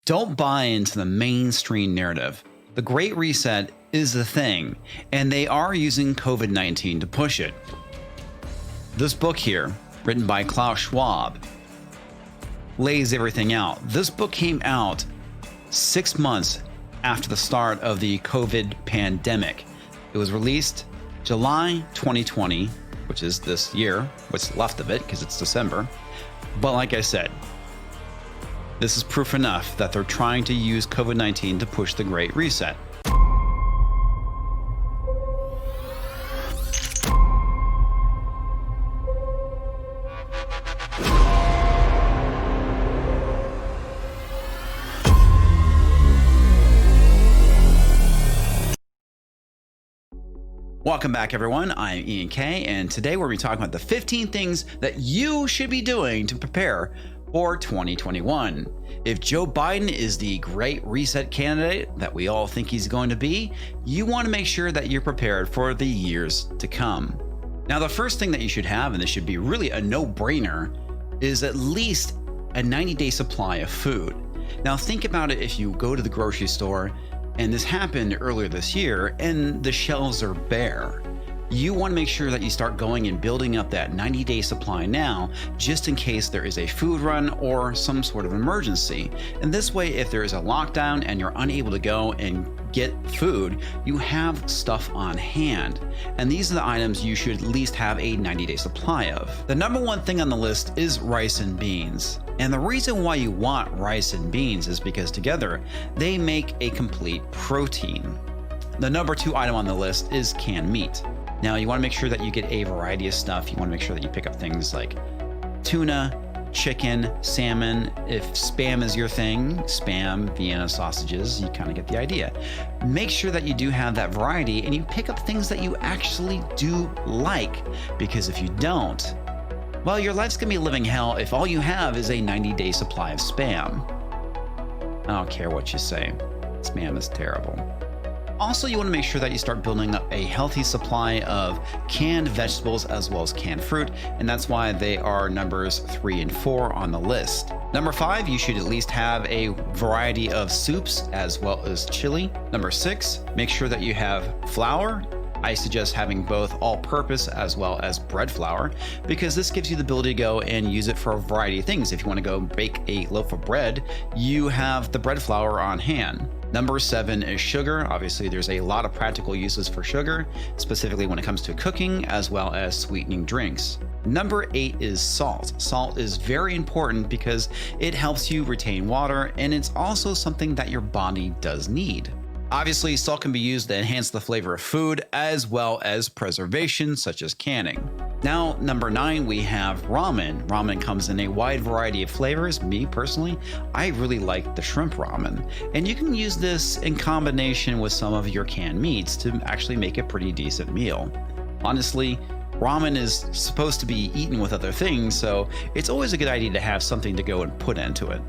Don't buy into the mainstream narrative. The Great Reset is the thing, and they are using COVID-19 to push it. This book here, written by Klaus Schwab, lays everything out. This book came out 6 months after the start of the COVID pandemic. It was released July 2020, which is this year, what's left of it, because it's December. But like I said, this is proof enough that they're trying to use COVID-19 to push the Great Reset. Welcome back, everyone. I'm Ian K, and today we're going to be talking about the 15 things that you should be doing to prepare for 2021. If Joe Biden is the Great Reset candidate that we all think he's going to be, you want to make sure that you're prepared for the years to come. Now, the first thing that you should have, and this should be really a no-brainer, is at least a 90-day supply of food. Now, think about it if you go to the grocery store, and this happened earlier this year, and the shelves are bare. You want to make sure that you start going and building up that 90-day supply now, just in case there is a food run or some sort of emergency. And this way, if there is a lockdown and you're unable to go and get food, you have stuff on hand. And these are the items you should at least have a 90-day supply of. The number one thing on the list is rice and beans. And the reason why you want rice and beans is because together they make a complete protein. The number two item on the list is canned meat. Now, you want to make sure that you get a variety of stuff. You want to make sure that you pick up things like tuna, chicken, salmon. If Spam is your thing, Spam, Vienna sausages, you kind of get the idea. Make sure that you do have that variety and you pick up things that you actually do like, because if you don't, well, your life's gonna be living hell if all you have is a 90-day supply of Spam. I don't care what you say. Spam is terrible. Also, you want to make sure that you start building up a healthy supply of canned vegetables as well as canned fruit, and that's why they are numbers 3 and 4 on the list. Number 5, you should at least have a variety of soups as well as chili. Number 6, make sure that you have flour. I suggest having both all-purpose as well as bread flour, because this gives you the ability to go and use it for a variety of things. If you want to go bake a loaf of bread, you have the bread flour on hand. Number 7 is sugar. Obviously, there's a lot of practical uses for sugar, specifically when it comes to cooking as well as sweetening drinks. Number 8 is salt. Salt is very important because it helps you retain water, and it's also something that your body does need. Obviously, salt can be used to enhance the flavor of food as well as preservation, such as canning. Now, number 9, we have ramen. Ramen comes in a wide variety of flavors. Me, personally, I really like the shrimp ramen. And you can use this in combination with some of your canned meats to actually make a pretty decent meal. Honestly, ramen is supposed to be eaten with other things, so it's always a good idea to have something to go and put into it.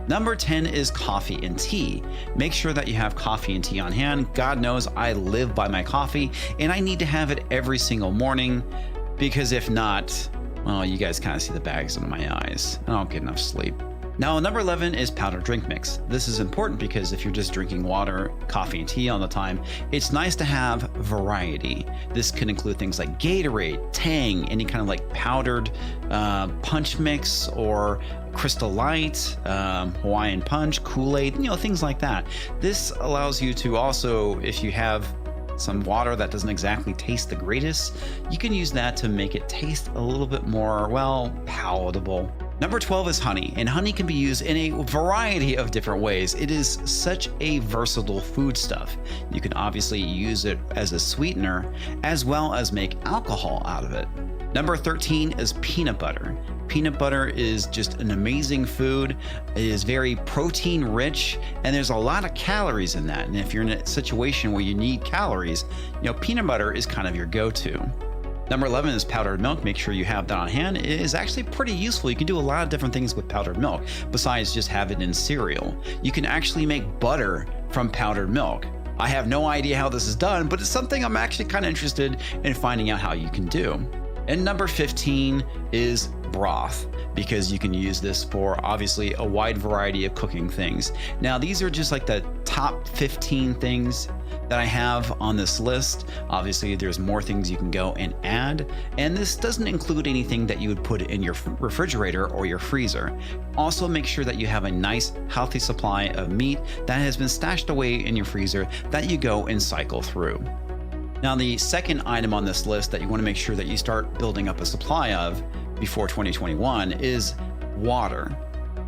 Number 10 is coffee and tea. Make sure that you have coffee and tea on hand. God knows I live by my coffee, and I need to have it every single morning, because if not, well, you guys kind of see the bags under my eyes. I don't get enough sleep. Now, number 11 is powdered drink mix. This is important because if you're just drinking water, coffee, and tea all the time, it's nice to have variety. This can include things like Gatorade, Tang, any kind of like powdered punch mix, or Crystal Light, Hawaiian Punch, Kool-Aid, things like that. This allows you to also, if you have some water that doesn't exactly taste the greatest, you can use that to make it taste a little bit more, well, palatable. Number 12 is honey, and honey can be used in a variety of different ways. It is such a versatile foodstuff. You can obviously use it as a sweetener as well as make alcohol out of it. Number 13 is peanut butter. Peanut butter is just an amazing food. It is very protein rich, and there's a lot of calories in that. And if you're in a situation where you need calories, peanut butter is kind of your go-to. Number 11 is powdered milk. Make sure you have that on hand. It is actually pretty useful. You can do a lot of different things with powdered milk besides just have it in cereal. You can actually make butter from powdered milk. I have no idea how this is done, but it's something I'm actually kind of interested in finding out how you can do. And number 15 is broth, because you can use this for obviously a wide variety of cooking things. Now, these are just like the top 15 things that I have on this list. Obviously, there's more things you can go and add, and this doesn't include anything that you would put in your refrigerator or your freezer. Also, make sure that you have a nice, healthy supply of meat that has been stashed away in your freezer that you go and cycle through. Now, the second item on this list that you want to make sure that you start building up a supply of before 2021 is water.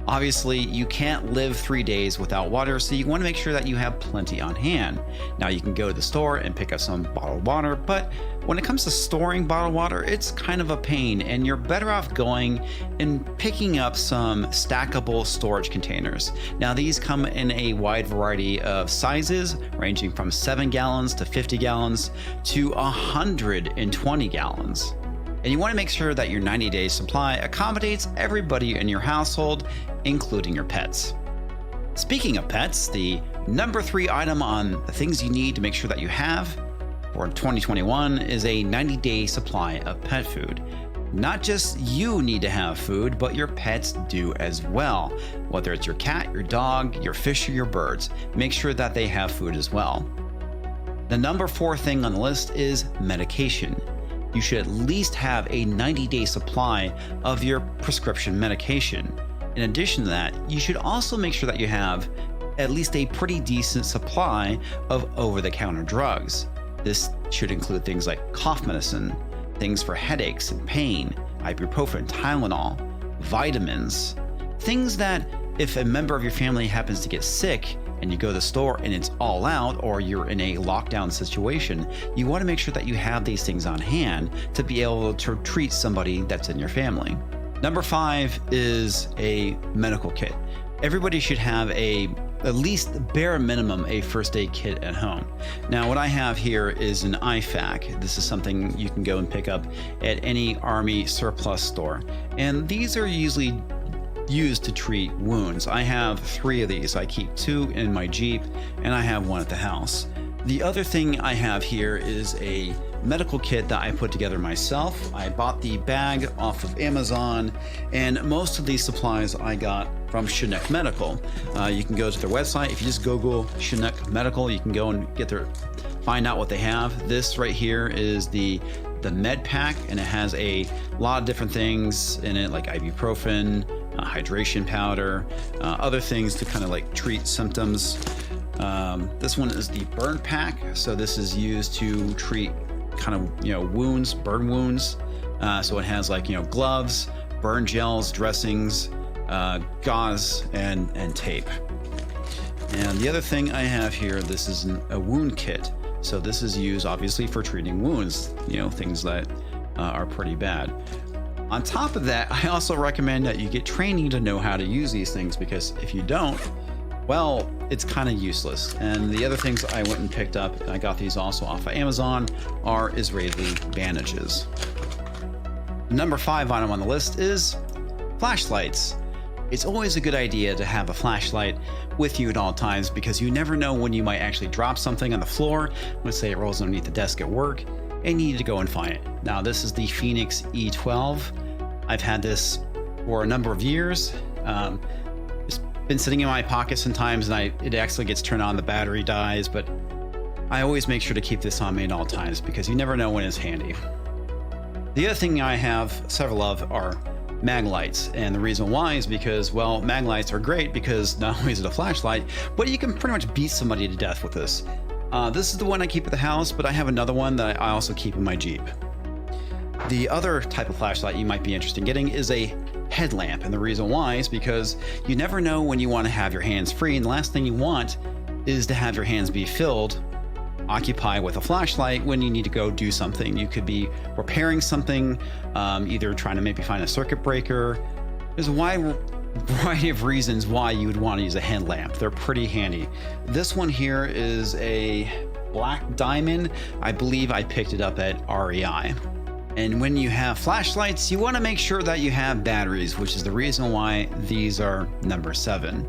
Obviously, you can't live 3 days without water, so you want to make sure that you have plenty on hand. Now, you can go to the store and pick up some bottled water, but when it comes to storing bottled water, it's kind of a pain, and you're better off going and picking up some stackable storage containers. Now, these come in a wide variety of sizes, ranging from 7 gallons to 50 gallons to 120 gallons. And you want to make sure that your 90-day supply accommodates everybody in your household, including your pets. Speaking of pets, the number 3 item on the things you need to make sure that you have for 2021 is a 90-day supply of pet food. Not just you need to have food, but your pets do as well. Whether it's your cat, your dog, your fish, or your birds, make sure that they have food as well. The number 4 thing on the list is medication. You should at least have a 90-day supply of your prescription medication. In addition to that, you should also make sure that you have at least a pretty decent supply of over-the-counter drugs. This should include things like cough medicine, things for headaches and pain, ibuprofen, Tylenol, vitamins, things that if a member of your family happens to get sick and you go to the store and it's all out, or you're in a lockdown situation, you want to make sure that you have these things on hand to be able to treat somebody that's in your family. Number 5 is a medical kit. Everybody should have at least bare minimum a first aid kit at home. Now, what I have here is an IFAK. This is something you can go and pick up at any Army surplus store. And these are usually used to treat wounds. I have 3 of these. I keep 2 in my Jeep, and I have 1 at the house. The other thing I have here is a medical kit that I put together myself. I bought the bag off of Amazon, and most of these supplies I got from Chinook Medical. You can go to their website. If you just Google Chinook Medical, you can go and find out what they have. This right here is the med pack, and it has a lot of different things in it, like ibuprofen, hydration powder, other things to kind of like treat symptoms. This one is the burn pack. So this is used to treat kind of, wounds, burn wounds. So it has like, gloves, burn gels, dressings, gauze, and tape. And the other thing I have here, this is a wound kit. So this is used obviously for treating wounds, things that are pretty bad. On top of that, I also recommend that you get training to know how to use these things, because if you don't, well, it's kind of useless. And the other things I went and picked up, and I got these also off of Amazon, are Israeli bandages. Number 5 item on the list is flashlights. It's always a good idea to have a flashlight with you at all times, because you never know when you might actually drop something on the floor. Let's say it rolls underneath the desk at work, and you need to go and find it. Now, this is the Phoenix E12. I've had this for a number of years. It's been sitting in my pocket sometimes, and it actually gets turned on, the battery dies, but I always make sure to keep this on me at all times, because you never know when it's handy. The other thing I have several of are mag lights, and the reason why is because, well, mag lights are great because not only is it a flashlight, but you can pretty much beat somebody to death with this. This is the one I keep at the house, but I have another one that I also keep in my Jeep. The other type of flashlight you might be interested in getting is a headlamp, and the reason why is because you never know when you want to have your hands free, and the last thing you want is to have your hands be filled, occupied with a flashlight when you need to go do something. You could be repairing something, either trying to maybe find a circuit breaker. There's a wide variety of reasons why you would want to use a headlamp. They're pretty handy. This one here is a black diamond. I believe I picked it up at REI. And when you have flashlights, you want to make sure that you have batteries, which is the reason why these are number 7.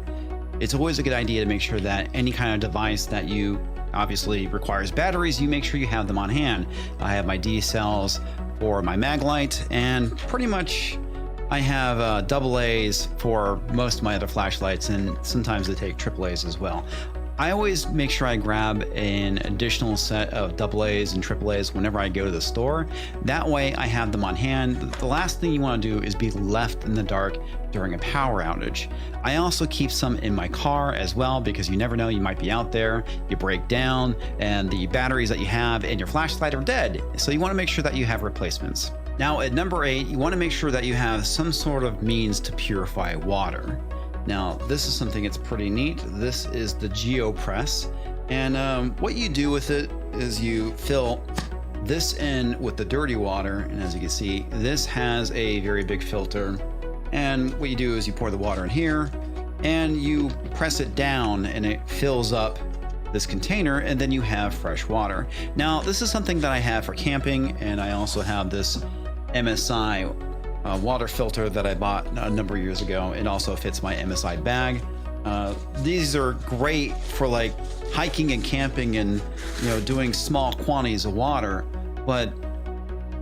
It's always a good idea to make sure that any kind of device that you obviously requires batteries, you make sure you have them on hand. I have my D cells for my mag light, and pretty much I have double A's for most of my other flashlights, and sometimes they take triple A's as well. I always make sure I grab an additional set of double A's and triple A's whenever I go to the store. That way I have them on hand. The last thing you want to do is be left in the dark during a power outage. I also keep some in my car as well, because you never know, you might be out there, you break down, and the batteries that you have in your flashlight are dead. So you want to make sure that you have replacements. Now at number 8, you want to make sure that you have some sort of means to purify water. Now, this is something that's pretty neat. This is the GeoPress. And what you do with it is you fill this in with the dirty water. And as you can see, this has a very big filter. And what you do is you pour the water in here and you press it down and it fills up this container, and then you have fresh water. Now, this is something that I have for camping, and I also have this Msi water filter that I bought a number of years ago. It also fits my MSI bag. These are great for like hiking and camping and doing small quantities of water, but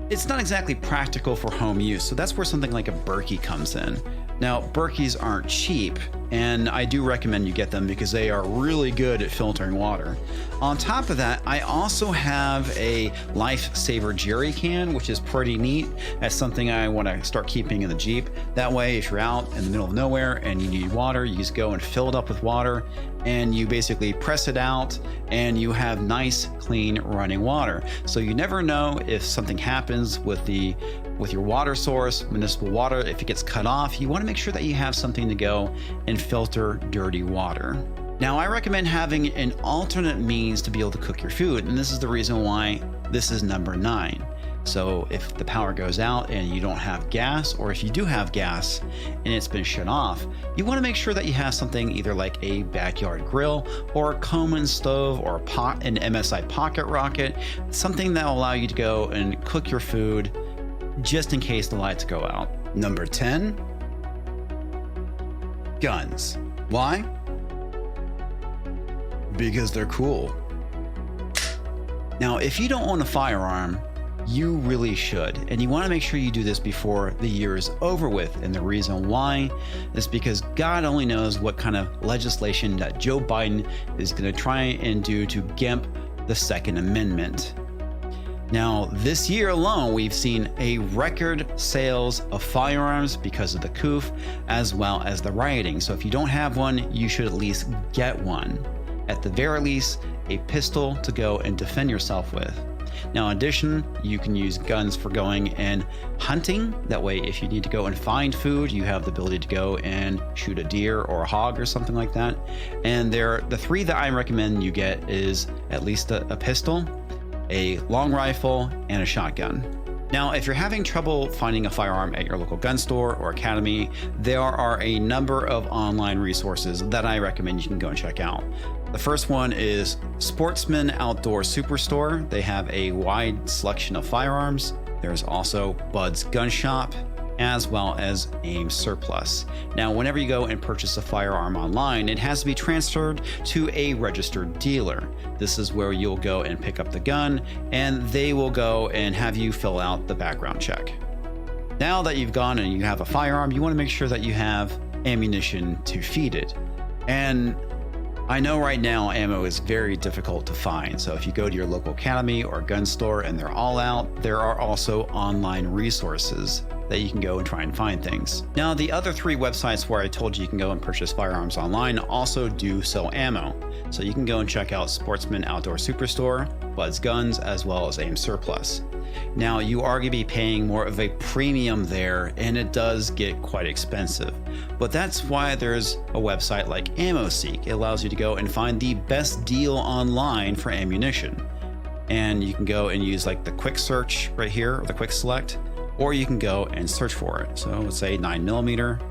it's not exactly practical for home use. So that's where something like a Berkey comes in. Now, Berkeys aren't cheap, and I do recommend you get them because they are really good at filtering water. On top of that, I also have a Lifesaver jerry can, which is pretty neat. That's something I want to start keeping in the Jeep. That way, if you're out in the middle of nowhere and you need water, you just go and fill it up with water, and you basically press it out, and you have nice, clean running water. So you never know if something happens with your water source, municipal water. If it gets cut off, you want to make sure that you have something to go and filter dirty water. Now, I recommend having an alternate means to be able to cook your food, and this is the reason why this is number 9. So if the power goes out and you don't have gas, or if you do have gas and it's been shut off, you want to make sure that you have something either like a backyard grill or a Coleman stove or an MSI pocket rocket, something that will allow you to go and cook your food just in case the lights go out. Number 10, guns. Why? Because they're cool. Now, if you don't own a firearm, you really should, and you want to make sure you do this before the year is over with. And the reason why is because God only knows what kind of legislation that Joe Biden is going to try and do to gimp the Second Amendment. Now, this year alone, we've seen a record sales of firearms because of the coup, as well as the rioting. So if you don't have one, you should at least get one. At the very least, a pistol to go and defend yourself with. Now, in addition, you can use guns for going and hunting. That way, if you need to go and find food, you have the ability to go and shoot a deer or a hog or something like that. And the 3 that I recommend you get is at least a pistol, a long rifle, and a shotgun. Now, if you're having trouble finding a firearm at your local gun store or academy, there are a number of online resources that I recommend you can go and check out. The first one is Sportsman Outdoor Superstore. They have a wide selection of firearms. There's also Bud's Gun Shop, as well as Aim Surplus. Now, whenever you go and purchase a firearm online, it has to be transferred to a registered dealer. This is where you'll go and pick up the gun, and they will go and have you fill out the background check. Now that you've gone and you have a firearm, you want to make sure that you have ammunition to feed it. And I know right now ammo is very difficult to find, so if you go to your local academy or gun store and they're all out, there are also online resources that you can go and try and find things. Now, the other 3 websites where I told you can go and purchase firearms online also do sell ammo. So you can go and check out Sportsman Outdoor Superstore, Bud's Guns, as well as Aim Surplus. Now, you are going to be paying more of a premium there, and it does get quite expensive. But that's why there's a website like AmmoSeek. It allows you to go and find the best deal online for ammunition. And you can go and use like the quick search right here, or the quick select, or you can go and search for it. So let's say 9mm.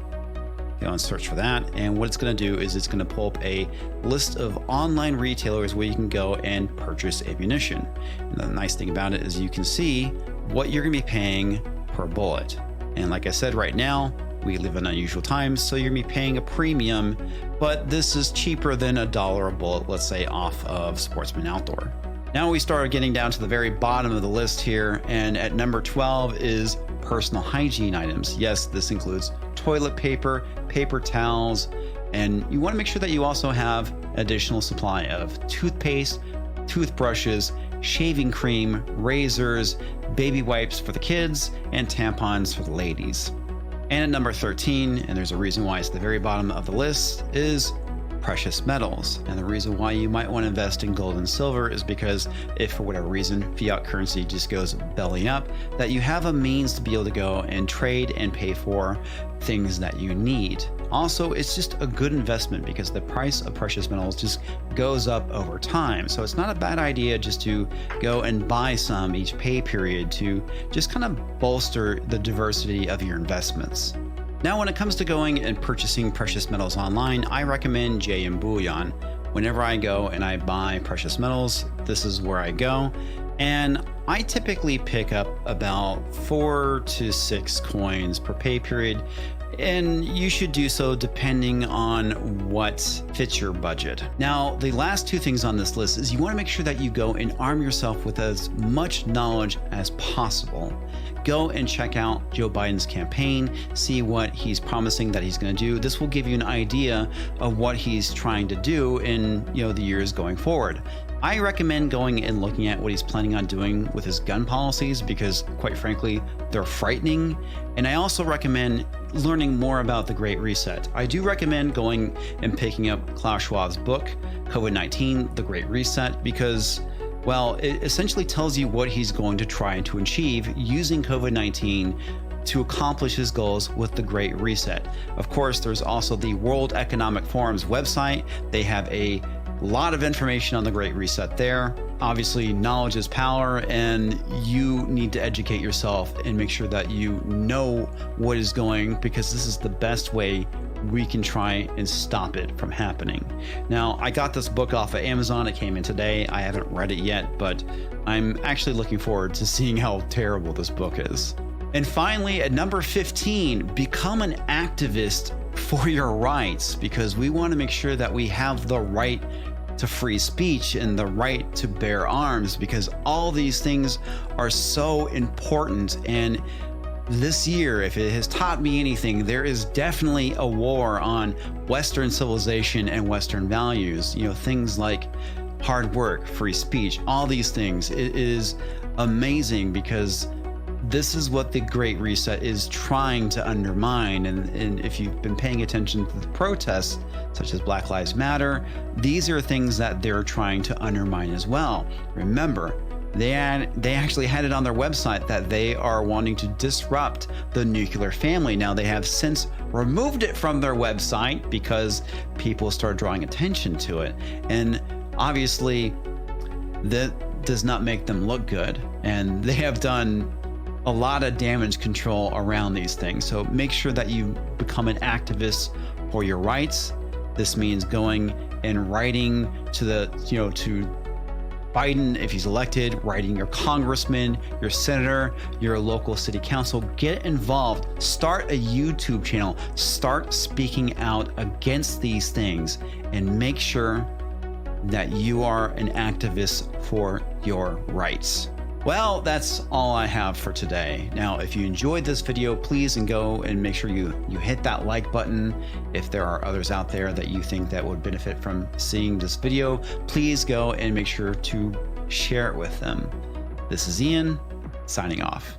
Go and search for that, and what it's going to do is it's going to pull up a list of online retailers where you can go and purchase ammunition. And the nice thing about it is you can see what you're going to be paying per bullet. And like I said, right now We live in unusual times, so you're going to be paying a premium, but this is cheaper than $1 a bullet, let's say, off of Sportsman Outdoor. Now we start getting down to the very bottom of the list here, and at number 12 is personal hygiene items. Yes, this includes toilet paper, paper towels, and you want to make sure that you also have additional supply of toothpaste, toothbrushes, shaving cream, razors, baby wipes for the kids, and tampons for the ladies. And at number 13, and there's a reason why it's the very bottom of the list, is precious metals. And the reason why you might want to invest in gold and silver is because if for whatever reason fiat currency just goes belly up, that you have a means to be able to go and trade and pay for things that you need. Also, it's just a good investment because the price of precious metals just goes up over time. So it's not a bad idea just to go and buy some each pay period to just kind of bolster the diversity of your investments. Now, when it comes to going and purchasing precious metals online, I recommend JM Bullion. Whenever I go and I buy precious metals, this is where I go. And I typically pick up about 4 to 6 coins per pay period. And you should do so depending on what fits your budget. Now, the last two things on this list is you want to make sure that you go and arm yourself with as much knowledge as possible. Go and check out Joe Biden's campaign, see what he's promising that he's going to do. This will give you an idea of what he's trying to do in the years going forward. I recommend going and looking at what he's planning on doing with his gun policies because, quite frankly, they're frightening. And I also recommend learning more about the Great Reset. I do recommend going and picking up Klaus Schwab's book, COVID-19, The Great Reset, because, well, it essentially tells you what he's going to try to achieve using COVID-19 to accomplish his goals with the Great Reset. Of course, there's also the World Economic Forum's website. They have a lot of information on the Great Reset there. Obviously, knowledge is power, and you need to educate yourself and make sure that you know what is going, because this is the best way we can try and stop it from happening. Now, I got this book off of Amazon. It came in today. I haven't read it yet, but I'm actually looking forward to seeing how terrible this book is. And finally, at number 15, become an activist for your rights, because we want to make sure that we have the right to free speech and the right to bear arms, because all these things are so important. And this year, if it has taught me anything, there is definitely a war on Western civilization and Western values. Things like hard work, free speech, all these things. It is amazing because this is what the Great Reset is trying to undermine. And if you've been paying attention to the protests, such as Black Lives Matter, these are things that they're trying to undermine as well. Remember, they actually had it on their website that they are wanting to disrupt the nuclear family. Now, they have since removed it from their website because people start drawing attention to it. And obviously, that does not make them look good. And they have done a lot of damage control around these things. So make sure that you become an activist for your rights. This means going and writing to to Biden if he's elected, writing your congressman, your senator, your local city council. Get involved. Start a YouTube channel. Start speaking out against these things, and make sure that you are an activist for your rights. Well, that's all I have for today. Now, if you enjoyed this video, please go and make sure you hit that like button. If there are others out there that you think that would benefit from seeing this video, please go and make sure to share it with them. This is Ian, signing off.